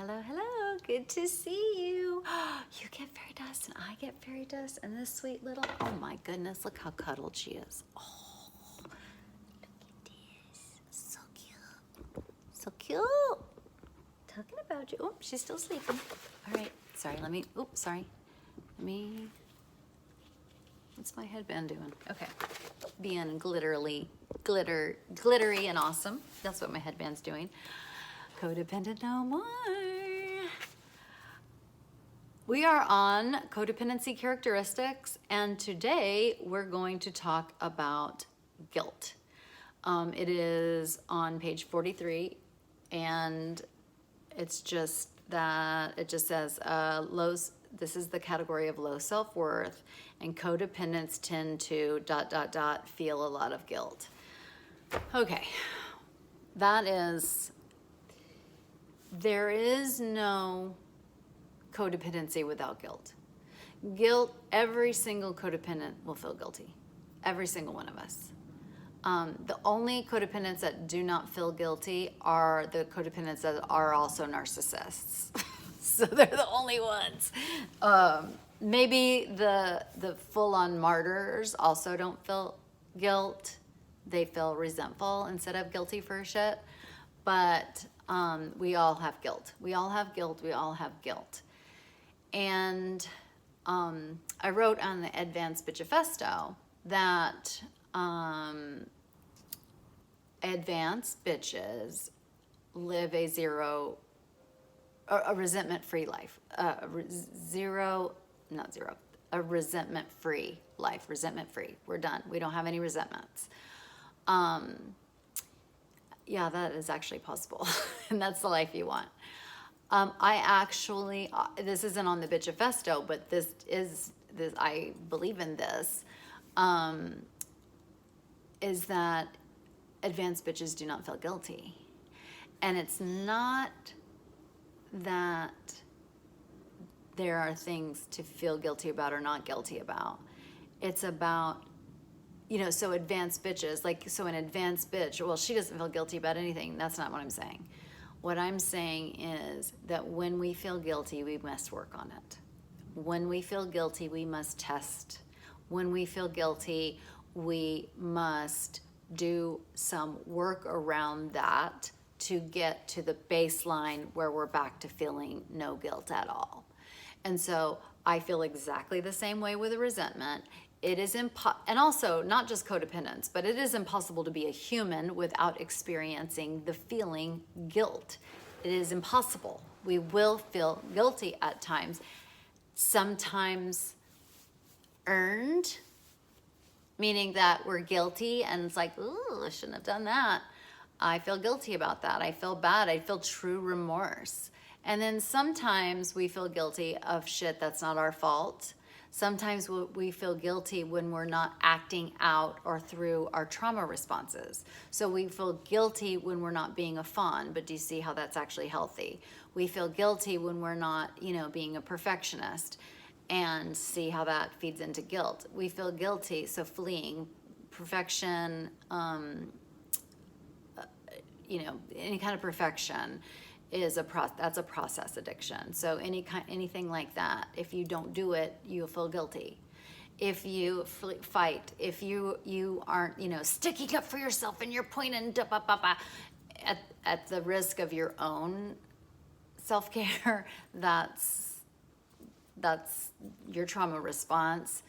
Hello, hello. Good to see you. You get fairy dust and I get fairy dust and this sweet little, oh my goodness, look how cuddled she is. Oh, look at this. So cute. So cute. Talking about you. Oh, she's still sleeping. All right. Sorry, what's my headband doing? Okay. Being glittery and awesome. That's what my headband's doing. Codependent no more. We are on codependency characteristics, and today we're going to talk about guilt. It is on page 43, and it's just that it just says this is the category of low self-worth, and codependents tend to ... feel a lot of guilt. Okay, there is no codependency without guilt. Guilt, every single codependent will feel guilty. Every single one of us. The only codependents that do not feel guilty are the codependents that are also narcissists. So they're the only ones. Maybe the full-on martyrs also don't feel guilt. They feel resentful instead of guilty for shit. But we all have guilt. We all have guilt. We all have guilt. And I wrote on the Advanced Bitchifesto that advanced bitches live a resentment-free life. A resentment-free life. Resentment-free. We're done. We don't have any resentments. Yeah, that is actually possible. And that's the life you want. This isn't on the Bitchifesto, but I believe in this, is that advanced bitches do not feel guilty. And it's not that there are things to feel guilty about or not guilty about. It's about, so advanced bitches, an advanced bitch, well, she doesn't feel guilty about anything. That's not what I'm saying. What I'm saying is that when we feel guilty, we must work on it. When we feel guilty, we must test. When we feel guilty, we must do some work around that to get to the baseline where we're back to feeling no guilt at all. And so I feel exactly the same way with a resentment. It is and also not just codependence, but it is impossible to be a human without experiencing the feeling guilt. It is impossible. We will feel guilty at times, sometimes earned, meaning that we're guilty and it's like, ooh, I shouldn't have done that. I feel guilty about that. I feel bad. I feel true remorse. And then sometimes we feel guilty of shit that's not our fault. Sometimes we feel guilty when we're not acting out or through our trauma responses. So we feel guilty when we're not being a fawn, but do you see how that's actually healthy? We feel guilty when we're not, being a perfectionist, and see how that feeds into guilt. We feel guilty, so fleeing perfection, any kind of perfection is that's a process addiction. So anything like that, if you don't do it, you'll feel guilty. If you fight, if you aren't, sticking up for yourself and you're pointing at the risk of your own self-care, that's your trauma response.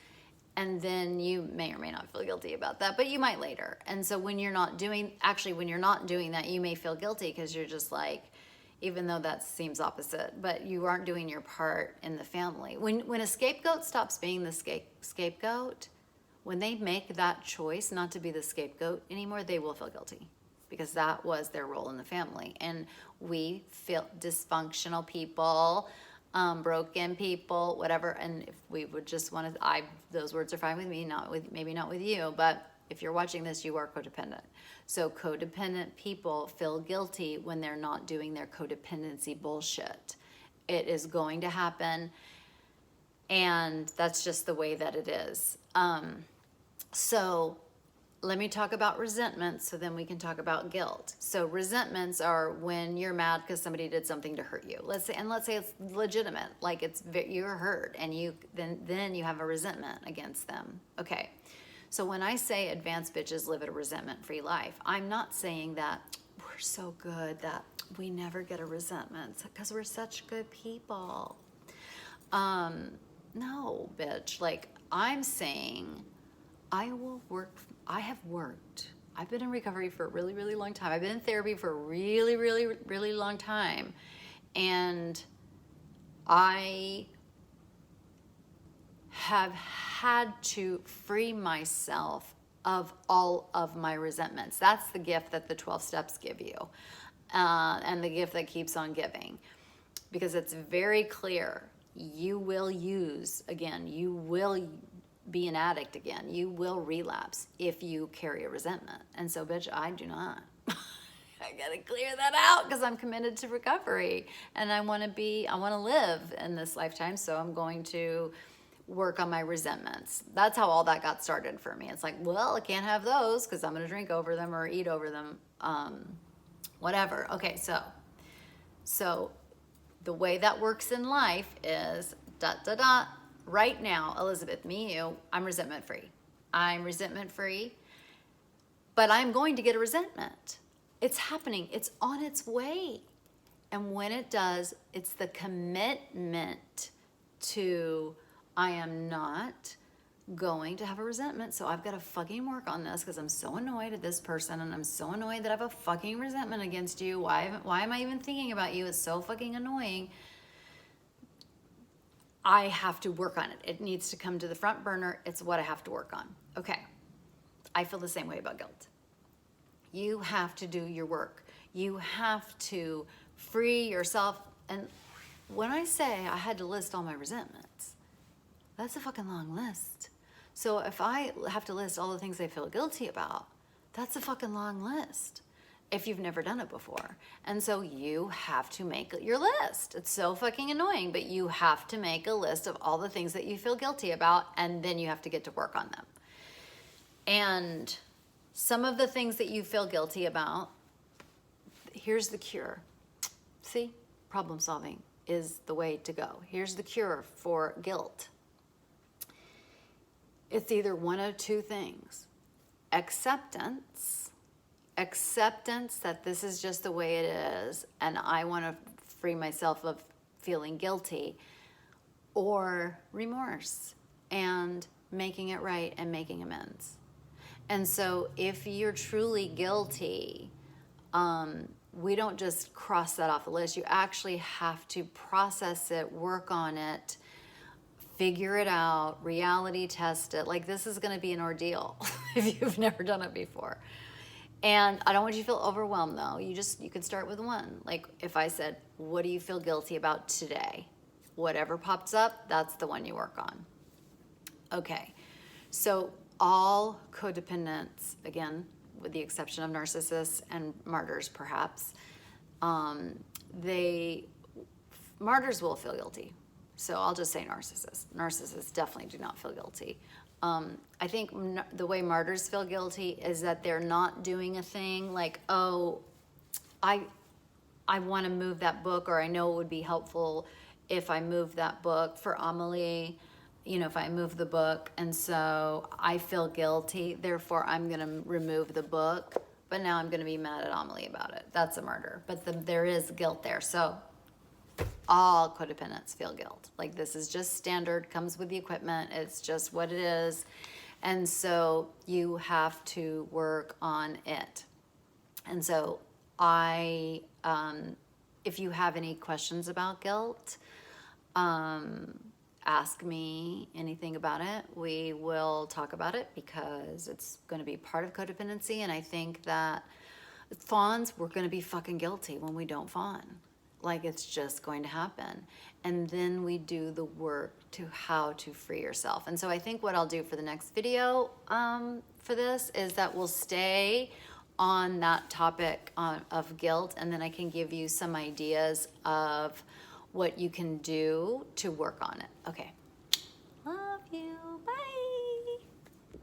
And then you may or may not feel guilty about that, but you might later. And so when you're not doing that, you may feel guilty because you're just like, even though that seems opposite, but you aren't doing your part in the family. When a scapegoat stops being the scapegoat, when they make that choice not to be the scapegoat anymore, they will feel guilty because that was their role in the family. And we feel dysfunctional people, broken people, whatever. And if we would just want to, those words are fine with me, maybe not with you, but if you're watching this, you are codependent. So codependent people feel guilty when they're not doing their codependency bullshit. It is going to happen, and that's just the way that it is. So let me talk about resentments so then we can talk about guilt. So resentments are when you're mad because somebody did something to hurt you. Let's say it's legitimate, like you're hurt and then you have a resentment against them. Okay. So when I say advanced bitches live a resentment-free life, I'm not saying that we're so good that we never get a resentment because we're such good people. No, bitch. Like, I'm saying I have worked. I've been in recovery for a really, really long time. I've been in therapy for a really, really, really long time. And I have had to free myself of all of my resentments. That's the gift that the 12 steps give you. And the gift that keeps on giving. Because it's very clear. You will use, again, you will be an addict again. You will relapse if you carry a resentment. And so, bitch, I do not. I gotta clear that out because I'm committed to recovery and I want to live in this lifetime. So I'm going to work on my resentments. That's how all that got started for me. It's like, well, I can't have those because I'm going to drink over them or eat over them. Whatever. Okay. So the way that works in life is right now, Elizabeth, me, you, I'm resentment free. I'm resentment free, but I'm going to get a resentment. It's happening. It's on its way. And when it does, it's the commitment to, I am not going to have a resentment. So I've got to fucking work on this because I'm so annoyed at this person and I'm so annoyed that I have a fucking resentment against you. Why am I even thinking about you? It's so fucking annoying. I have to work on it. It needs to come to the front burner. It's what I have to work on. Okay. I feel the same way about guilt. You have to do your work. You have to free yourself. And when I say I had to list all my resentments, that's a fucking long list. So if I have to list all the things I feel guilty about, that's a fucking long list if you've never done it before. And so you have to make your list. It's so fucking annoying, but you have to make a list of all the things that you feel guilty about, and then you have to get to work on them. And some of the things that you feel guilty about, here's the cure. See, problem solving is the way to go. Here's the cure for guilt. It's either one of two things. Acceptance that this is just the way it is and I want to free myself of feeling guilty, or remorse and making it right and making amends. And so if you're truly guilty, we don't just cross that off the list. You actually have to process it, work on it, figure it out, reality test it. Like, this is going to be an ordeal if you've never done it before. And I don't want you to feel overwhelmed, though. You can start with one. Like, if I said, what do you feel guilty about today? Whatever pops up, that's the one you work on. Okay. So all codependents, again, with the exception of narcissists and martyrs, perhaps, martyrs will feel guilty. So I'll just say narcissists. Narcissists definitely do not feel guilty. I think the way martyrs feel guilty is that they're not doing a thing like, oh, I want to move that book, or I know it would be helpful if I moved that book for Amelie, if I move the book, and so I feel guilty, therefore I'm going to remove the book, but now I'm going to be mad at Amelie about it. That's a martyr, but there is guilt there. So all codependents feel guilt. Like, this is just standard, comes with the equipment. It's just what it is. And so you have to work on it. And so if you have any questions about guilt, ask me anything about it. We will talk about it because it's going to be part of codependency. And I think that fawns, we're going to be fucking guilty when we don't fawn. Like, it's just going to happen. And then we do the work to how to free yourself. And so I think what I'll do for the next video for this is that we'll stay on that topic of guilt, and then I can give you some ideas of what you can do to work on it. Okay.